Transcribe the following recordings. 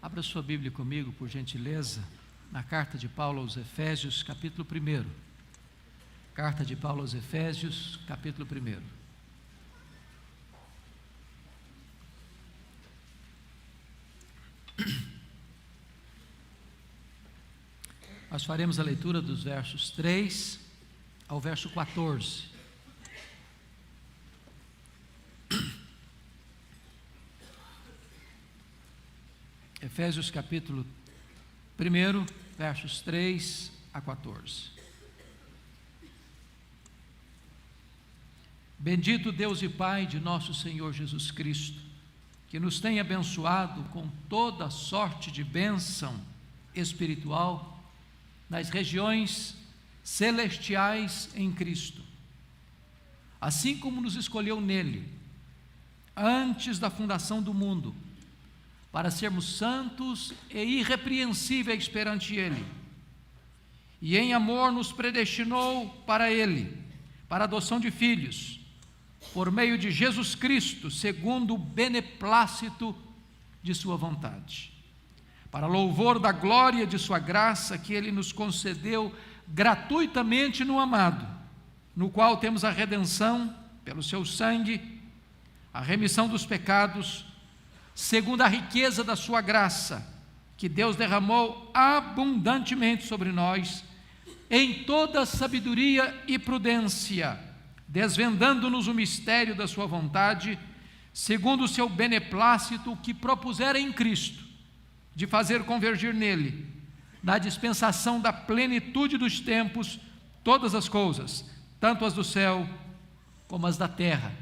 Abra sua Bíblia comigo, por gentileza, na carta de Paulo aos Efésios, capítulo 1. Carta de Paulo aos Efésios, capítulo 1. Nós faremos a leitura dos versos 3 ao verso 14. Efésios capítulo 1, versos 3 a 14. Bendito Deus e Pai de nosso Senhor Jesus Cristo, que nos tem abençoado com toda sorte de bênção espiritual nas regiões celestiais em Cristo, assim como nos escolheu nele, antes da fundação do mundo, para sermos santos e irrepreensíveis perante Ele, e em amor nos predestinou para Ele, para a adoção de filhos, por meio de Jesus Cristo, segundo o beneplácito de Sua vontade, para louvor da glória de Sua graça, que Ele nos concedeu gratuitamente no amado, no qual temos a redenção, pelo Seu sangue, a remissão dos pecados, segundo a riqueza da sua graça, que Deus derramou abundantemente sobre nós, em toda sabedoria e prudência, desvendando-nos o mistério da sua vontade, segundo o seu beneplácito que propusera em Cristo, de fazer convergir nele, na dispensação da plenitude dos tempos, todas as coisas, tanto as do céu como as da terra.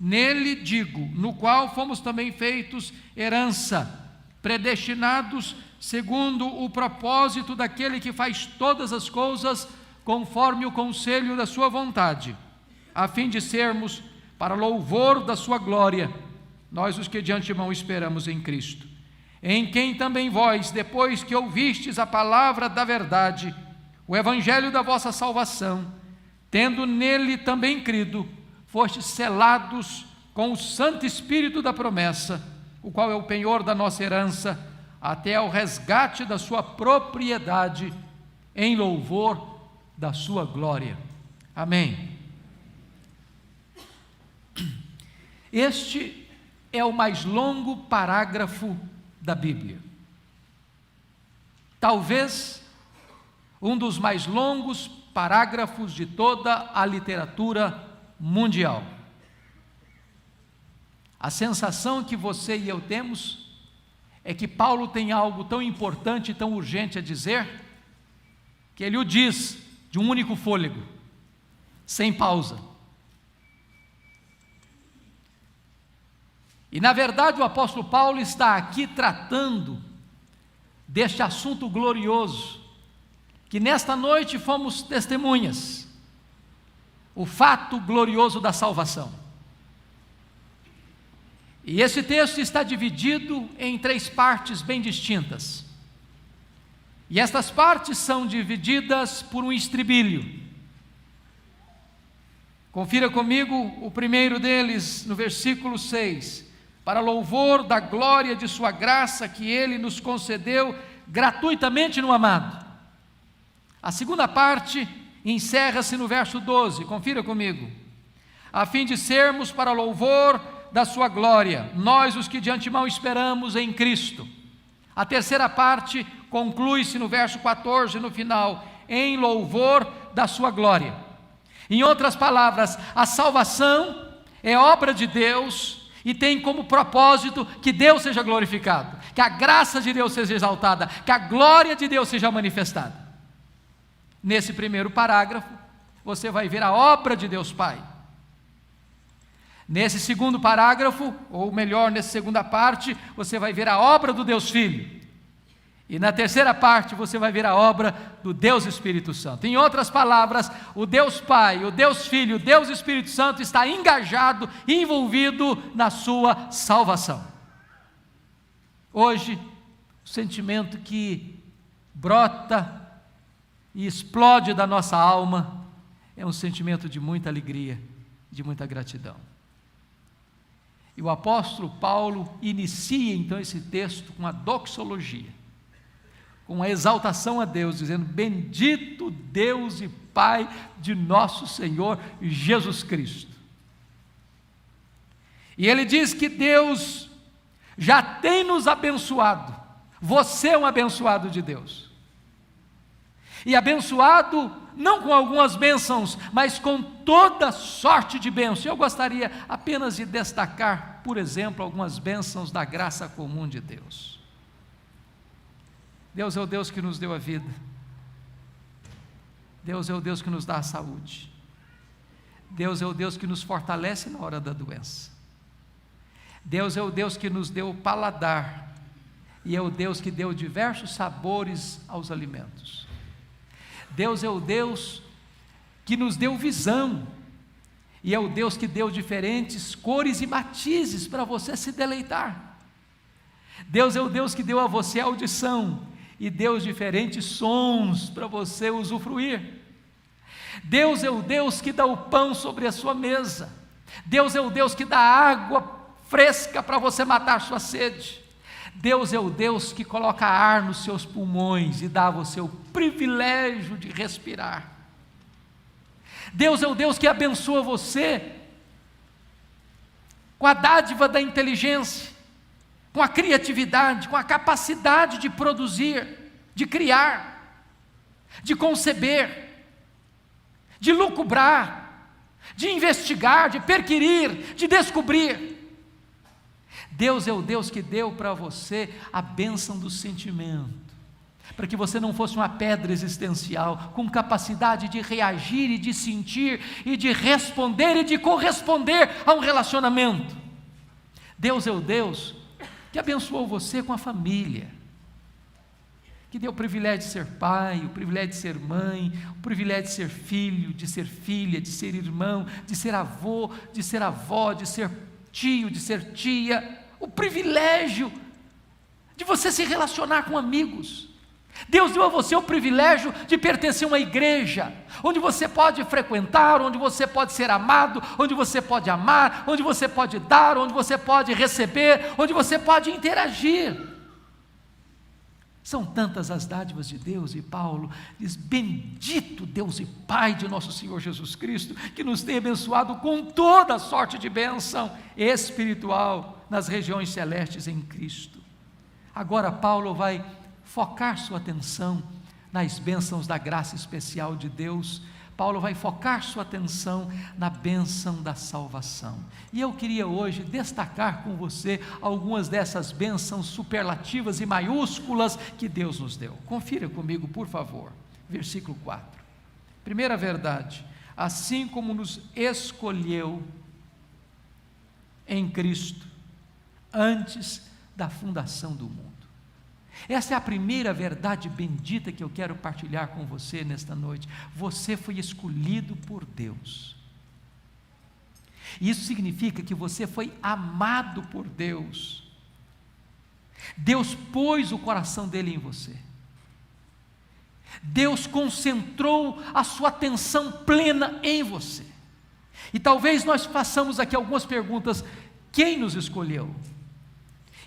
Nele, digo, no qual fomos também feitos herança, predestinados segundo o propósito daquele que faz todas as coisas conforme o conselho da sua vontade, a fim de sermos, para louvor da sua glória, nós os que de antemão esperamos em Cristo, em quem também vós, depois que ouvistes a palavra da verdade, o evangelho da vossa salvação, tendo nele também crido, fostes selados com o Santo Espírito da promessa, o qual é o penhor da nossa herança, até ao resgate da sua propriedade, em louvor da sua glória. Amém. Este é o mais longo parágrafo da Bíblia. Talvez um dos mais longos parágrafos de toda a literatura mundial. A sensação que você e eu temos é que Paulo tem algo tão importante e tão urgente a dizer, que ele o diz de um único fôlego, sem pausa. E na verdade o apóstolo Paulo está aqui tratando deste assunto glorioso, que nesta noite fomos testemunhas, o fato glorioso da salvação. E esse texto está dividido em 3 partes bem distintas. E estas partes são divididas por um estribilho. Confira comigo o primeiro deles, no versículo 6. Para louvor da glória de sua graça, que Ele nos concedeu gratuitamente no amado. A segunda parte encerra-se no verso 12, confira comigo. A fim de sermos para louvor da sua glória, nós os que de antemão esperamos em Cristo. A terceira parte conclui-se no verso 14, no final, em louvor da sua glória. Em outras palavras, a salvação é obra de Deus e tem como propósito que Deus seja glorificado, que a graça de Deus seja exaltada, que a glória de Deus seja manifestada. Nesse primeiro parágrafo, você vai ver a obra de Deus Pai. Nesse segundo parágrafo, ou melhor, nessa segunda parte, você vai ver a obra do Deus Filho. E na terceira parte, você vai ver a obra do Deus Espírito Santo. Em outras palavras, o Deus Pai, o Deus Filho, o Deus Espírito Santo está engajado, envolvido na sua salvação. Hoje, o sentimento que brota e explode da nossa alma é um sentimento de muita alegria, de muita gratidão. E o apóstolo Paulo inicia então esse texto com a doxologia, com a exaltação a Deus, dizendo: bendito Deus e Pai de nosso Senhor Jesus Cristo. E ele diz que Deus já tem nos abençoado. Você é um abençoado de Deus. E abençoado não com algumas bênçãos, mas com toda sorte de bênçãos. Eu gostaria apenas de destacar, por exemplo, algumas bênçãos da graça comum de Deus. Deus é o Deus que nos deu a vida. Deus é o Deus que nos dá a saúde. Deus é o Deus que nos fortalece na hora da doença. Deus é o Deus que nos deu o paladar, e é o Deus que deu diversos sabores aos alimentos. Deus é o Deus que nos deu visão, e é o Deus que deu diferentes cores e matizes para você se deleitar. Deus é o Deus que deu a você audição, e deu diferentes sons para você usufruir. Deus é o Deus que dá o pão sobre a sua mesa. Deus é o Deus que dá água fresca para você matar sua sede. Deus é o Deus que coloca ar nos seus pulmões e dá a você o privilégio de respirar. Deus é o Deus que abençoa você com a dádiva da inteligência, com a criatividade, com a capacidade de produzir, de criar, de conceber, de lucubrar, de investigar, de perquirir, de descobrir. Deus é o Deus que deu para você a bênção do sentimento, para que você não fosse uma pedra existencial, com capacidade de reagir e de sentir, e de responder e de corresponder a um relacionamento. Deus é o Deus que abençoou você com a família, que deu o privilégio de ser pai, o privilégio de ser mãe, o privilégio de ser filho, de ser filha, de ser irmão, de ser avô, de ser avó, de ser tio, de ser tia, o privilégio de você se relacionar com amigos. Deus deu a você o privilégio de pertencer a uma igreja, onde você pode frequentar, onde você pode ser amado, onde você pode amar, onde você pode dar, onde você pode receber, onde você pode interagir. São tantas as dádivas de Deus, e Paulo diz: bendito Deus e Pai de nosso Senhor Jesus Cristo, que nos tem abençoado com toda sorte de bênção espiritual nas regiões celestes em Cristo. Agora Paulo vai focar sua atenção nas bênçãos da graça especial de Deus. Paulo vai focar sua atenção na bênção da salvação. E eu queria hoje destacar com você algumas dessas bênçãos superlativas e maiúsculas que Deus nos deu. Confira comigo, por favor, versículo 4. Primeira verdade: assim como nos escolheu em Cristo antes da fundação do mundo. Essa é a primeira verdade bendita que eu quero partilhar com você nesta noite. Você foi escolhido por Deus. Isso significa que você foi amado por Deus. Deus pôs o coração dele em você. Deus concentrou a sua atenção plena em você. E talvez nós façamos aqui algumas perguntas: quem nos escolheu?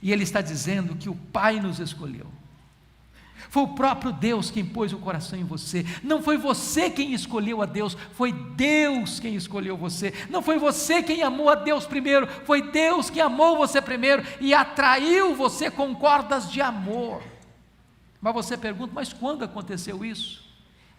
E ele está dizendo que o Pai nos escolheu. Foi o próprio Deus quem pôs o coração em você. Não foi você quem escolheu a Deus, foi Deus quem escolheu você. Não foi você quem amou a Deus primeiro, foi Deus que amou você primeiro e atraiu você com cordas de amor. Mas você pergunta: mas quando aconteceu isso?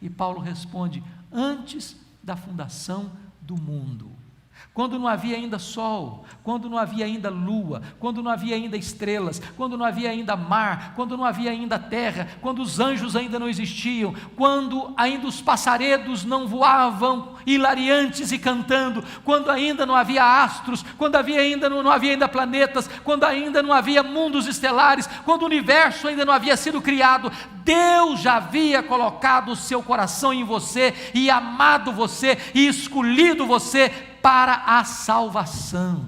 E Paulo responde: antes da fundação do mundo. Quando não havia ainda sol, quando não havia ainda lua, quando não havia ainda estrelas, quando não havia ainda mar, quando não havia ainda terra, quando os anjos ainda não existiam, quando ainda os passaredos não voavam hilariantes e cantando, quando ainda não havia astros, quando não havia ainda planetas, quando ainda não havia mundos estelares, quando o universo ainda não havia sido criado, Deus já havia colocado o seu coração em você e amado você e escolhido você para a salvação.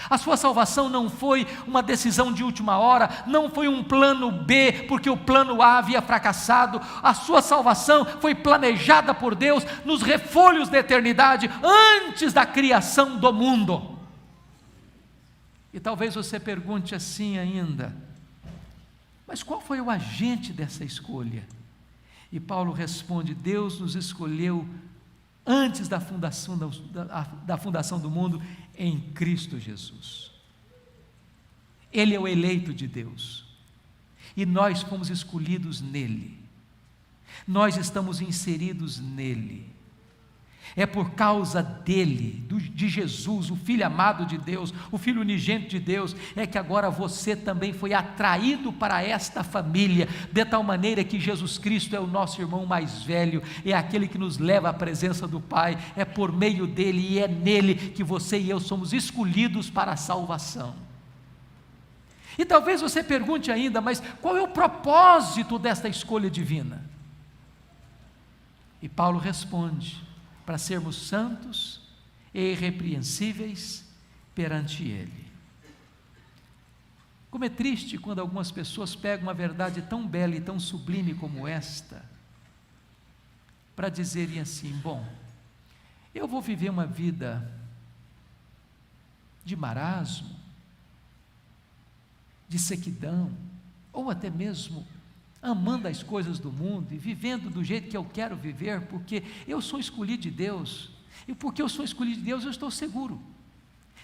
A sua salvação não foi uma decisão de última hora, não foi um plano B, porque o plano A havia fracassado. A sua salvação foi planejada por Deus nos refolhos da eternidade, antes da criação do mundo. E talvez você pergunte assim ainda: mas qual foi o agente dessa escolha? E Paulo responde: Deus nos escolheu antes da fundação do mundo em Cristo Jesus. Ele é o eleito de Deus, e nós fomos escolhidos nele, nós estamos inseridos nele. É por causa dele, de Jesus, o Filho amado de Deus, o Filho unigênito de Deus, é que agora você também foi atraído para esta família, de tal maneira que Jesus Cristo é o nosso irmão mais velho, é aquele que nos leva à presença do Pai, é por meio dele e é nele que você e eu somos escolhidos para a salvação. E talvez você pergunte ainda: mas qual é o propósito desta escolha divina? E Paulo responde: para sermos santos e irrepreensíveis perante Ele. Como é triste quando algumas pessoas pegam uma verdade tão bela e tão sublime como esta, para dizerem assim: bom, eu vou viver uma vida de marasmo, de sequidão, ou até mesmo amando as coisas do mundo e vivendo do jeito que eu quero viver, porque eu sou escolhido de Deus, e porque eu sou escolhido de Deus, eu estou seguro.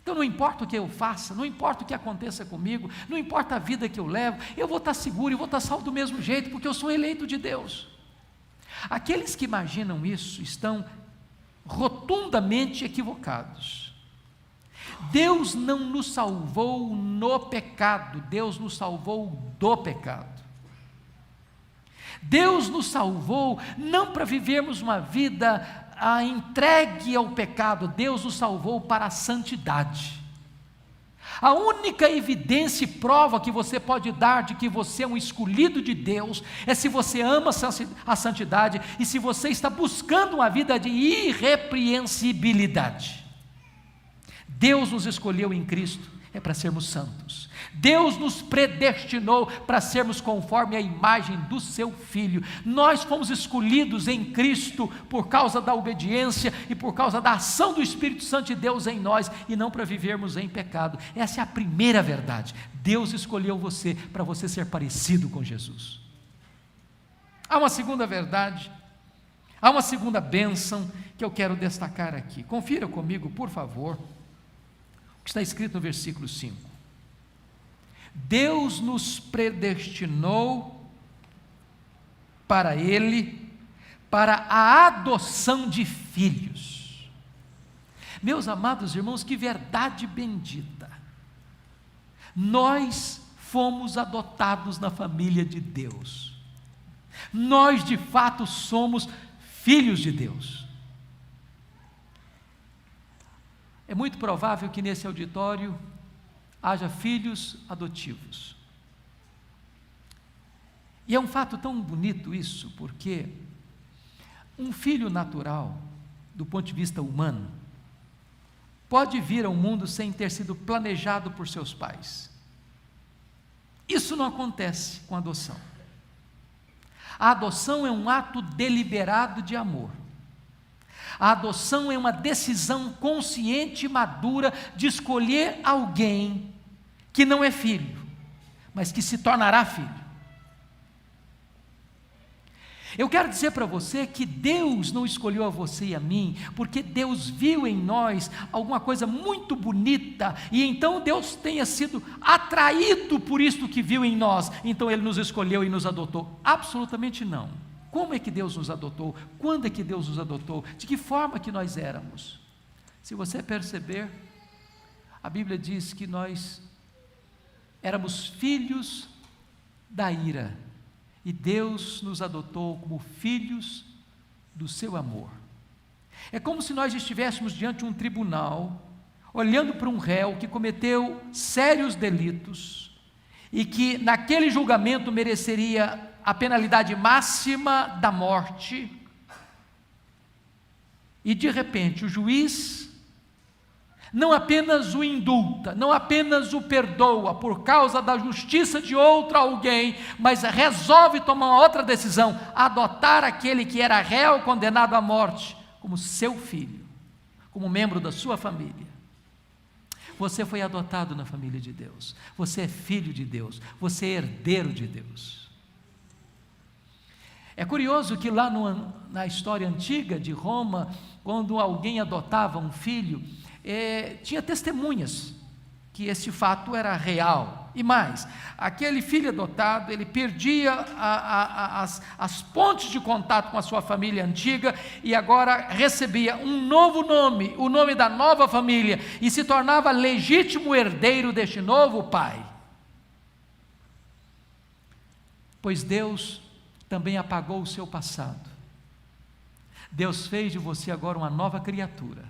Então não importa o que eu faça, não importa o que aconteça comigo, não importa a vida que eu levo, eu vou estar seguro e vou estar salvo do mesmo jeito, porque eu sou eleito de Deus. Aqueles que imaginam isso estão rotundamente equivocados. Deus não nos salvou no pecado, Deus nos salvou do pecado. Deus nos salvou não para vivermos uma vida entregue ao pecado, Deus nos salvou para a santidade. A única evidência e prova que você pode dar de que você é um escolhido de Deus é se você ama a santidade e se você está buscando uma vida de irrepreensibilidade. Deus nos escolheu em Cristo para sermos santos. Deus nos predestinou para sermos conforme a imagem do seu Filho. Nós fomos escolhidos em Cristo por causa da obediência e por causa da ação do Espírito Santo de Deus em nós, e não para vivermos em pecado. Essa é a primeira verdade. Deus escolheu você para você ser parecido com Jesus. Há uma segunda verdade, há uma segunda bênção que eu quero destacar aqui. Confira comigo, por favor, o que está escrito no versículo 5. Deus nos predestinou para Ele, para a adoção de filhos. Meus amados irmãos, que verdade bendita! Nós fomos adotados na família de Deus. Nós de fato somos filhos de Deus. É muito provável que nesse auditório haja filhos adotivos. E é um fato tão bonito isso, porque um filho natural, do ponto de vista humano, pode vir ao mundo sem ter sido planejado por seus pais. Isso não acontece com a adoção. A adoção é um ato deliberado de amor. A adoção é uma decisão consciente e madura de escolher alguém que não é filho, mas que se tornará filho. Eu quero dizer para você que Deus não escolheu a você e a mim, porque Deus viu em nós alguma coisa muito bonita, e então Deus tenha sido atraído por isto que viu em nós, então Ele nos escolheu e nos adotou. Absolutamente não. Como é que Deus nos adotou? Quando é que Deus nos adotou? De que forma que nós éramos? Se você perceber, a Bíblia diz que nós éramos filhos da ira, e Deus nos adotou como filhos do seu amor. É como se nós estivéssemos diante de um tribunal, olhando para um réu que cometeu sérios delitos, e que naquele julgamento mereceria a penalidade máxima da morte, e de repente o juiz não apenas o indulta, não apenas o perdoa por causa da justiça de outro alguém, mas resolve tomar uma outra decisão, adotar aquele que era réu condenado à morte como seu filho, como membro da sua família. você foi adotado na família de Deus, você é filho de Deus, você é herdeiro de Deus. É curioso que lá na história antiga de Roma, quando alguém adotava um filho, tinha testemunhas que esse fato era real. E mais, aquele filho adotado, ele perdia as pontes de contato com a sua família antiga e agora recebia um novo nome, o nome da nova família, e se tornava legítimo herdeiro deste novo pai. Pois Deus também apagou o seu passado. Deus fez de você agora uma nova criatura.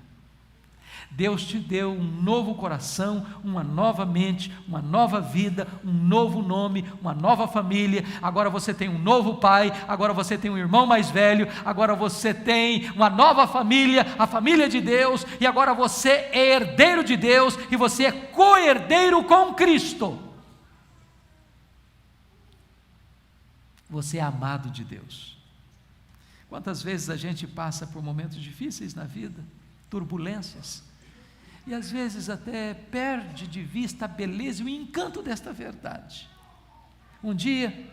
Deus te deu um novo coração, uma nova mente, uma nova vida, um novo nome, uma nova família. Agora você tem um novo pai, agora você tem um irmão mais velho, agora você tem uma nova família, a família de Deus, e agora você é herdeiro de Deus e você é co-herdeiro com Cristo. Você é amado de Deus. Quantas vezes a gente passa por momentos difíceis na vida, turbulências, e às vezes até perde de vista a beleza e o encanto desta verdade. Um dia,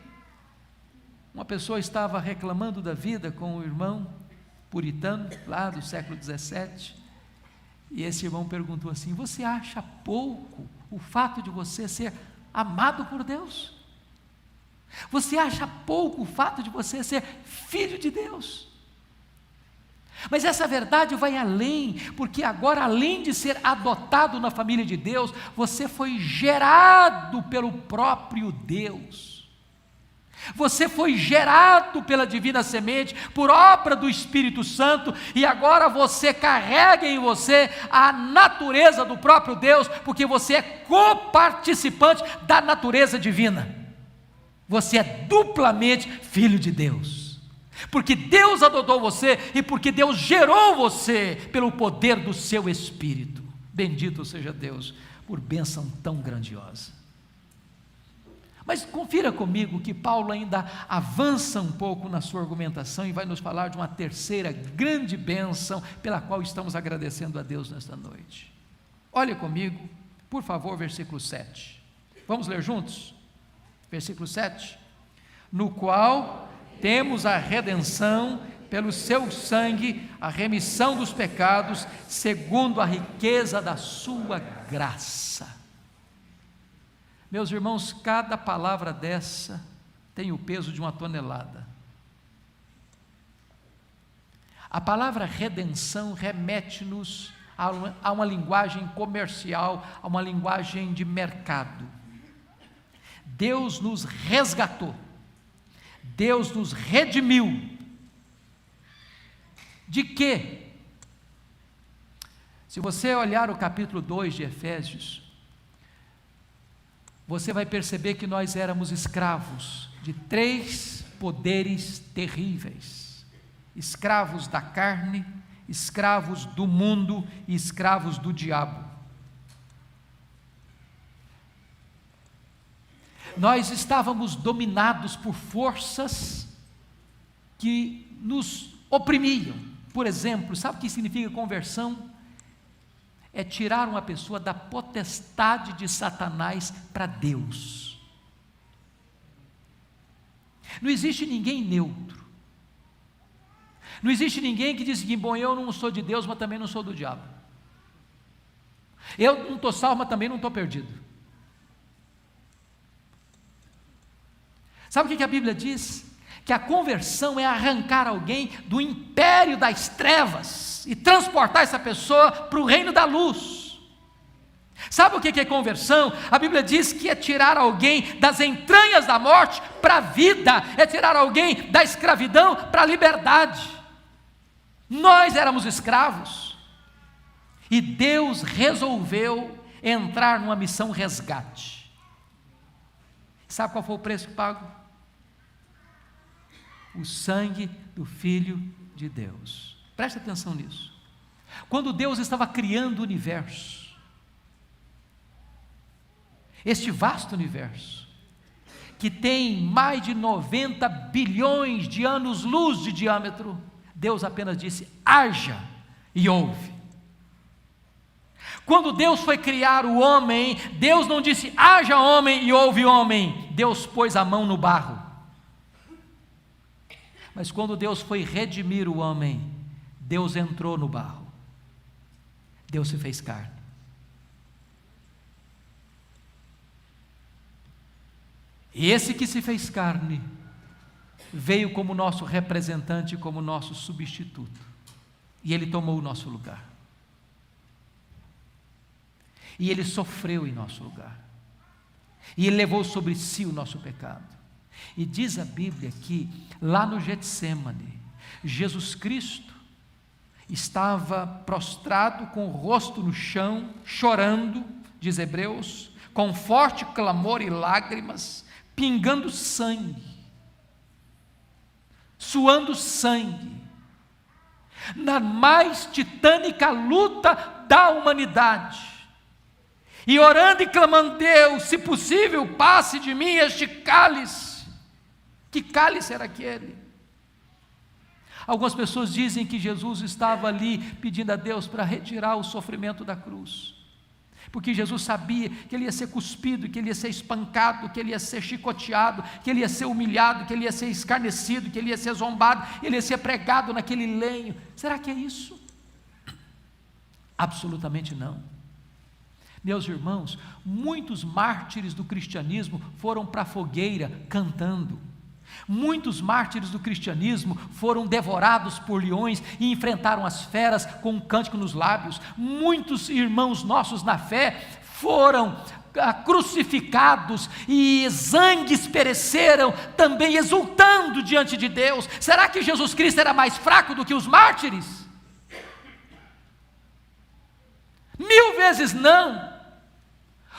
uma pessoa estava reclamando da vida com um irmão puritano, lá do século XVII, e esse irmão perguntou assim: você acha pouco o fato de você ser amado por Deus? Você acha pouco o fato de você ser filho de Deus? Mas essa verdade vai além, porque agora, além de ser adotado na família de Deus, você foi gerado pelo próprio Deus. Você foi gerado pela divina semente, por obra do Espírito Santo, e agora você carrega em você a natureza do próprio Deus, porque você é coparticipante da natureza divina. Você é duplamente filho de Deus. Porque Deus adotou você e porque Deus gerou você pelo poder do seu Espírito. Bendito seja Deus por bênção tão grandiosa. Mas confira comigo que Paulo ainda avança um pouco na sua argumentação e vai nos falar de uma terceira grande bênção pela qual estamos agradecendo a Deus nesta noite. Olha comigo, por favor, versículo 7. Vamos ler juntos? Versículo 7. No qual temos a redenção pelo seu sangue, a remissão dos pecados, segundo a riqueza da sua graça. Meus irmãos, cada palavra dessa tem o peso de 1 tonelada. A palavra redenção remete-nos a uma linguagem comercial, a uma linguagem de mercado. Deus nos resgatou. Deus nos redimiu. De quê? Se você olhar o capítulo 2 de Efésios, você vai perceber que nós éramos escravos de 3 poderes terríveis: escravos da carne, escravos do mundo e escravos do diabo. Nós estávamos dominados por forças que nos oprimiam. Por exemplo, sabe o que significa conversão? É tirar uma pessoa da potestade de Satanás para Deus. Não existe ninguém neutro. Não existe ninguém que diz que, bom, eu não sou de Deus, mas também não sou do diabo. Eu não estou salvo, mas também não estou perdido. Sabe o que a Bíblia diz? Que a conversão é arrancar alguém do império das trevas e transportar essa pessoa para o reino da luz. Sabe o que é conversão? A Bíblia diz que é tirar alguém das entranhas da morte para a vida, é tirar alguém da escravidão para a liberdade. Nós éramos escravos e Deus resolveu entrar numa missão resgate. Sabe qual foi o preço pago? O sangue do Filho de Deus. Preste atenção nisso. Quando Deus estava criando o universo, este vasto universo, que tem mais de 90 bilhões de anos-luz de diâmetro, Deus apenas disse: haja, e houve. Quando Deus foi criar o homem, Deus não disse haja homem e houve homem. Deus pôs a mão no barro. Mas quando Deus foi redimir o homem, Deus entrou no barro. Deus se fez carne. E esse que se fez carne veio como nosso representante, como nosso substituto. E ele tomou o nosso lugar. E ele sofreu em nosso lugar. E ele levou sobre si o nosso pecado. E diz a Bíblia que lá no Getsêmani, Jesus Cristo estava prostrado com o rosto no chão, chorando, diz Hebreus, com forte clamor e lágrimas, pingando sangue, suando sangue, na mais titânica luta da humanidade, e orando e clamando: Deus, se possível, passe de mim este cálice. Que cálice era aquele? Algumas pessoas dizem que Jesus estava ali pedindo a Deus para retirar o sofrimento da cruz, porque Jesus sabia que ele ia ser cuspido, que ele ia ser espancado, que ele ia ser chicoteado, que ele ia ser humilhado, que ele ia ser escarnecido, que ele ia ser zombado, ele ia ser pregado naquele lenho. Será que é isso? Absolutamente não. Meus irmãos, muitos mártires do cristianismo foram para a fogueira cantando. Muitos mártires do cristianismo foram devorados por leões e enfrentaram as feras com um cântico nos lábios. Muitos irmãos nossos na fé foram crucificados e zangues pereceram, também exultando diante de Deus. Será que Jesus Cristo era mais fraco do que os mártires? 1000 vezes não.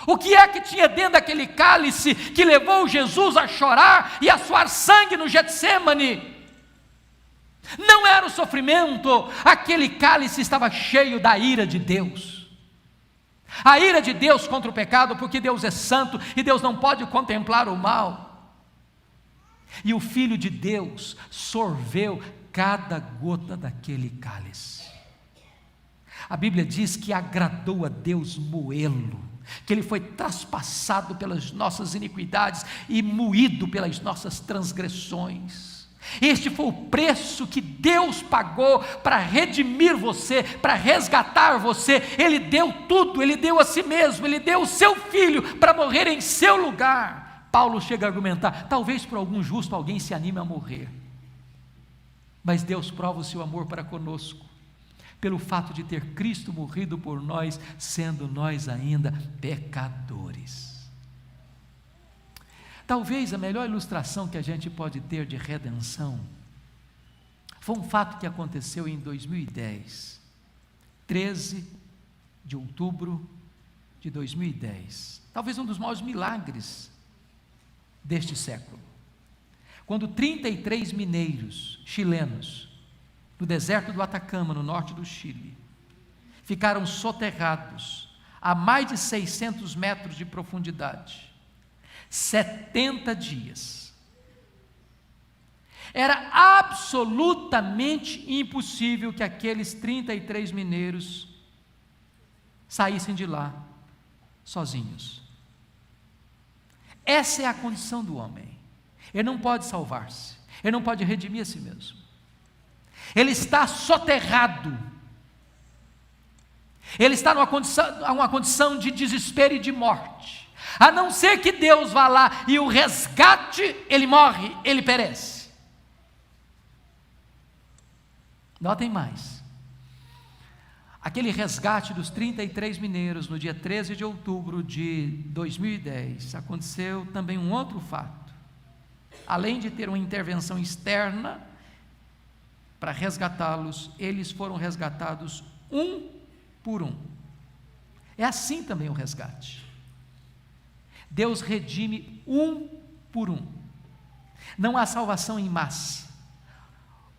O que é que tinha dentro daquele cálice que levou Jesus a chorar e a suar sangue no Getsêmani? Não era o sofrimento, aquele cálice estava cheio da ira de Deus. A ira de Deus contra o pecado, porque Deus é santo e Deus não pode contemplar o mal. E o Filho de Deus sorveu cada gota daquele cálice. A Bíblia diz que agradou a Deus moê-lo, que ele foi traspassado pelas nossas iniquidades e moído pelas nossas transgressões. Este foi o preço que Deus pagou para redimir você, para resgatar você. Ele deu tudo, ele deu a si mesmo, ele deu o seu filho para morrer em seu lugar. Paulo chega a argumentar: talvez por algum justo alguém se anime a morrer, mas Deus prova o seu amor para conosco pelo fato de ter Cristo morrido por nós, sendo nós ainda pecadores. Talvez a melhor ilustração que a gente pode ter de redenção foi um fato que aconteceu em 2010, 13 de outubro de 2010, talvez um dos maiores milagres deste século, quando 33 mineiros chilenos, no deserto do Atacama, no norte do Chile, ficaram soterrados a mais de 600 metros de profundidade, 70 dias. Era absolutamente impossível que aqueles 33 mineiros saíssem de lá sozinhos. Essa é a condição do homem. Ele não pode salvar-se, ele não pode redimir a si mesmo. Ele está soterrado, ele está numa condição de desespero e de morte, a não ser que Deus vá lá e o resgate, ele morre, ele perece. Notem mais, aquele resgate dos 33 mineiros no dia 13 de outubro de 2010, aconteceu também um outro fato. Além de ter uma intervenção externa para resgatá-los, eles foram resgatados um por um. É assim também o resgate. Deus redime um por um. Não há salvação em massa.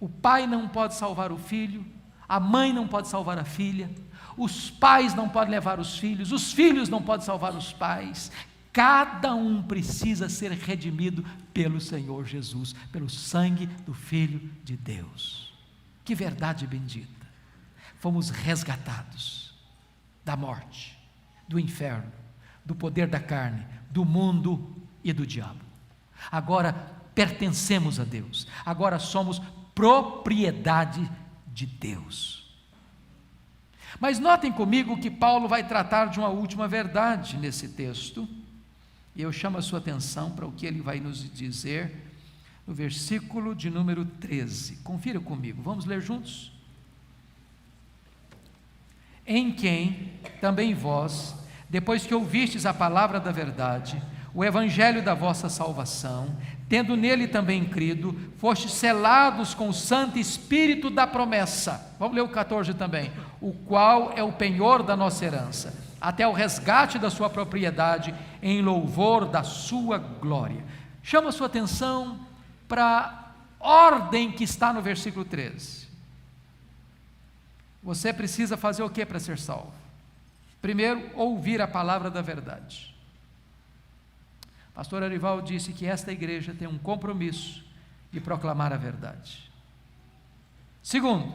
O pai não pode salvar o filho, a mãe não pode salvar a filha, os pais não podem levar os filhos não podem salvar os pais. Cada um precisa ser redimido pelo Senhor Jesus, pelo sangue do Filho de Deus. Que verdade bendita! Fomos resgatados da morte, do inferno, do poder da carne, do mundo e do diabo. Agora pertencemos a Deus, agora somos propriedade de Deus. Mas notem comigo que Paulo vai tratar de uma última verdade nesse texto, e eu chamo a sua atenção para o que ele vai nos dizer no versículo de número 13. Confira comigo, vamos ler juntos? Em quem também vós, depois que ouvistes a palavra da verdade, o evangelho da vossa salvação, tendo nele também crido, fostes selados com o Santo Espírito da promessa. Vamos ler o 14 também. O qual é o penhor da nossa herança, até o resgate da sua propriedade, em louvor da sua glória. Chama a sua atenção para a ordem que está no versículo 13. Você precisa fazer o que para ser salvo? Primeiro, ouvir a palavra da verdade. Pastor Arival disse que esta igreja tem um compromisso de proclamar a verdade. Segundo,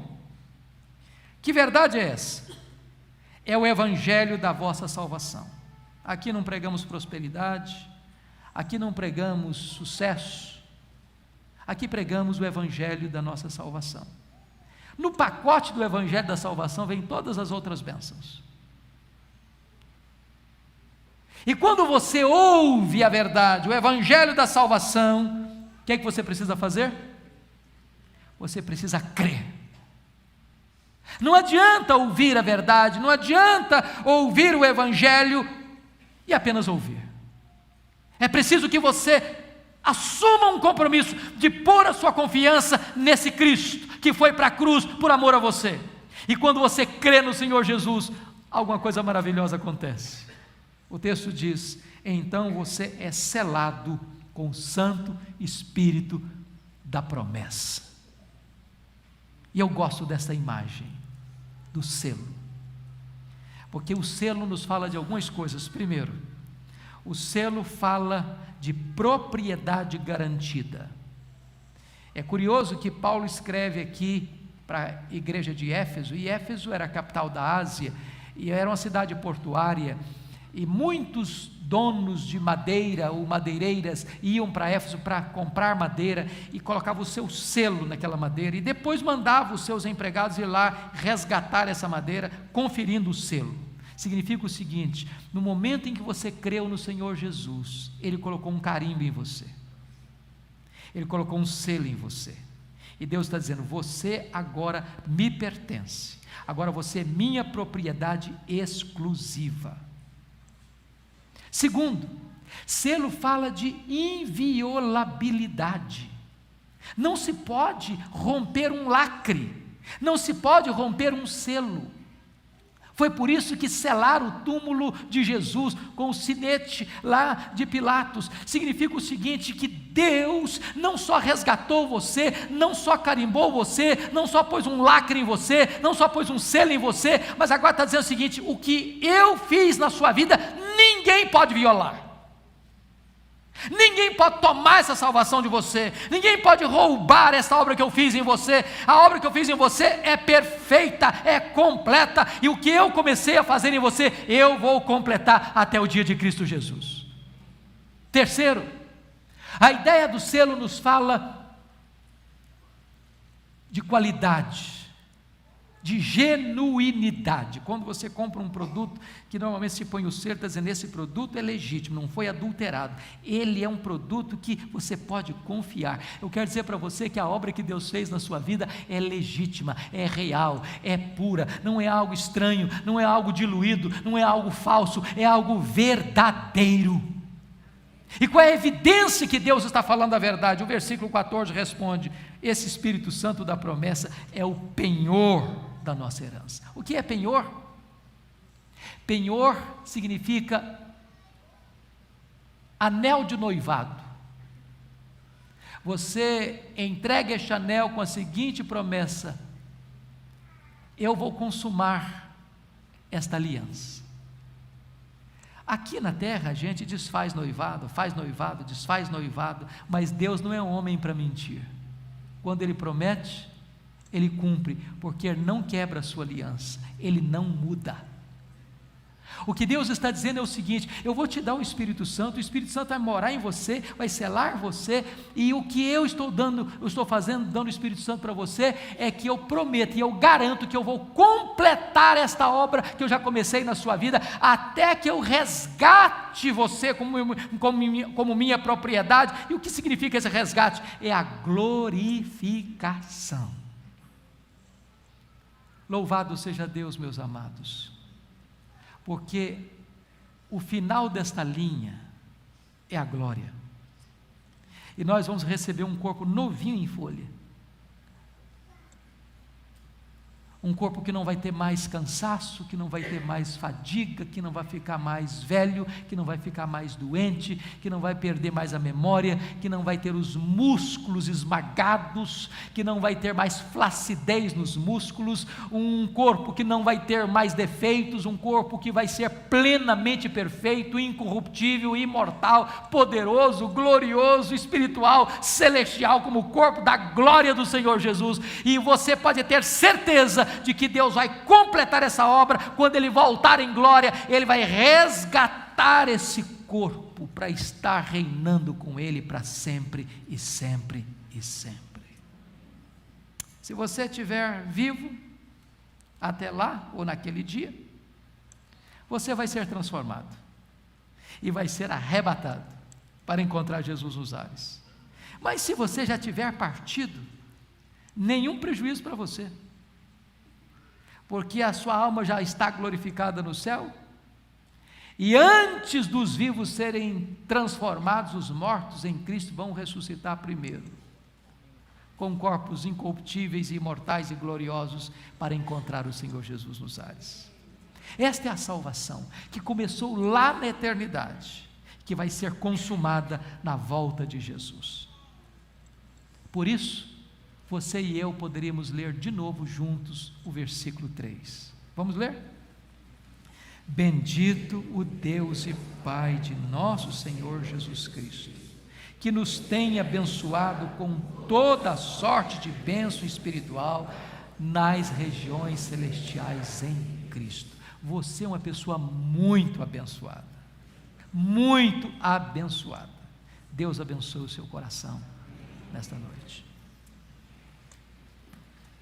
que verdade é essa? É o evangelho da vossa salvação. Aqui não pregamos prosperidade, aqui não pregamos sucesso, aqui pregamos o evangelho da nossa salvação. No pacote do evangelho da salvação vem todas as outras bênçãos. E quando você ouve a verdade, o evangelho da salvação, o que é que você precisa fazer? Você precisa crer. Não adianta ouvir a verdade, não adianta ouvir o evangelho e apenas ouvir. É preciso que você assuma um compromisso de pôr a sua confiança nesse Cristo, que foi para a cruz por amor a você. E quando você crê no Senhor Jesus, alguma coisa maravilhosa acontece. O texto diz: então você é selado com o Santo Espírito da promessa. E eu gosto dessa imagem do selo, porque o selo nos fala de algumas coisas. Primeiro, o selo fala de propriedade garantida. É curioso que Paulo escreve aqui para a igreja de Éfeso, e Éfeso era a capital da Ásia, e era uma cidade portuária, e muitos donos de madeira ou madeireiras iam para Éfeso para comprar madeira e colocavam o seu selo naquela madeira, e depois mandavam os seus empregados ir lá resgatar essa madeira, conferindo o selo. Significa o seguinte: no momento em que você creu no Senhor Jesus, Ele colocou um carimbo em você, Ele colocou um selo em você, e Deus está dizendo: você agora me pertence, agora você é minha propriedade exclusiva. Segundo, selo fala de inviolabilidade. Não se pode romper um lacre, não se pode romper um selo. Foi por isso que selaram o túmulo de Jesus com o sinete lá de Pilatos. Significa o seguinte: que Deus não só resgatou você, não só carimbou você, não só pôs um lacre em você, não só pôs um selo em você, mas agora está dizendo o seguinte: o que eu fiz na sua vida, ninguém pode violar. Ninguém pode tomar essa salvação de você, ninguém pode roubar essa obra que eu fiz em você. A obra que eu fiz em você é perfeita, é completa, e o que eu comecei a fazer em você, eu vou completar até o dia de Cristo Jesus. Terceiro, a ideia do selo nos fala de qualidade, de genuinidade. Quando você compra um produto, que normalmente se põe o selo, está dizendo: esse produto é legítimo, não foi adulterado, ele é um produto que você pode confiar. Eu quero dizer para você que a obra que Deus fez na sua vida é legítima, é real, é pura, não é algo estranho, não é algo diluído, não é algo falso, é algo verdadeiro. E qual é a evidência que Deus está falando a verdade? O versículo 14 responde: esse Espírito Santo da promessa é o penhor da nossa herança. O que é penhor? Penhor significa anel de noivado. Você entrega este anel com a seguinte promessa: eu vou consumar esta aliança. Aqui na terra a gente desfaz noivado, faz noivado, desfaz noivado, mas Deus não é um homem para mentir. Quando Ele promete, Ele cumpre, porque Ele não quebra a sua aliança, Ele não muda. O que Deus está dizendo é o seguinte: eu vou te dar o Espírito Santo vai morar em você, vai selar você, e o que eu estou dando o Espírito Santo para você, é que eu prometo e eu garanto que eu vou completar esta obra que eu já comecei na sua vida, até que eu resgate você como minha propriedade. E o que significa esse resgate? É a glorificação. Louvado seja Deus, meus amados, porque o final desta linha é a glória, e nós vamos receber um corpo novinho em folha, um corpo que não vai ter mais cansaço, que não vai ter mais fadiga, que não vai ficar mais velho, que não vai ficar mais doente, que não vai perder mais a memória, que não vai ter os músculos esmagados, que não vai ter mais flacidez nos músculos, um corpo que não vai ter mais defeitos, um corpo que vai ser plenamente perfeito, incorruptível, imortal, poderoso, glorioso, espiritual, celestial, como o corpo da glória do Senhor Jesus. E você pode ter certeza de que Deus vai completar essa obra. Quando Ele voltar em glória, Ele vai resgatar esse corpo para estar reinando com Ele para sempre e sempre e sempre. Se você estiver vivo até lá, ou naquele dia, você vai ser transformado e vai ser arrebatado para encontrar Jesus nos ares. Mas se você já tiver partido, nenhum prejuízo para você, porque a sua alma já está glorificada no céu, e antes dos vivos serem transformados, os mortos em Cristo vão ressuscitar primeiro, com corpos incorruptíveis, imortais e gloriosos, para encontrar o Senhor Jesus nos ares. Esta é a salvação que começou lá na eternidade, que vai ser consumada na volta de Jesus. Por isso, você e eu poderíamos ler de novo juntos o versículo 3. Vamos ler? Bendito o Deus e Pai de nosso Senhor Jesus Cristo, que nos tem abençoado com toda a sorte de bênção espiritual nas regiões celestiais em Cristo. Você é uma pessoa muito abençoada, muito abençoada. Deus abençoe o seu coração nesta noite.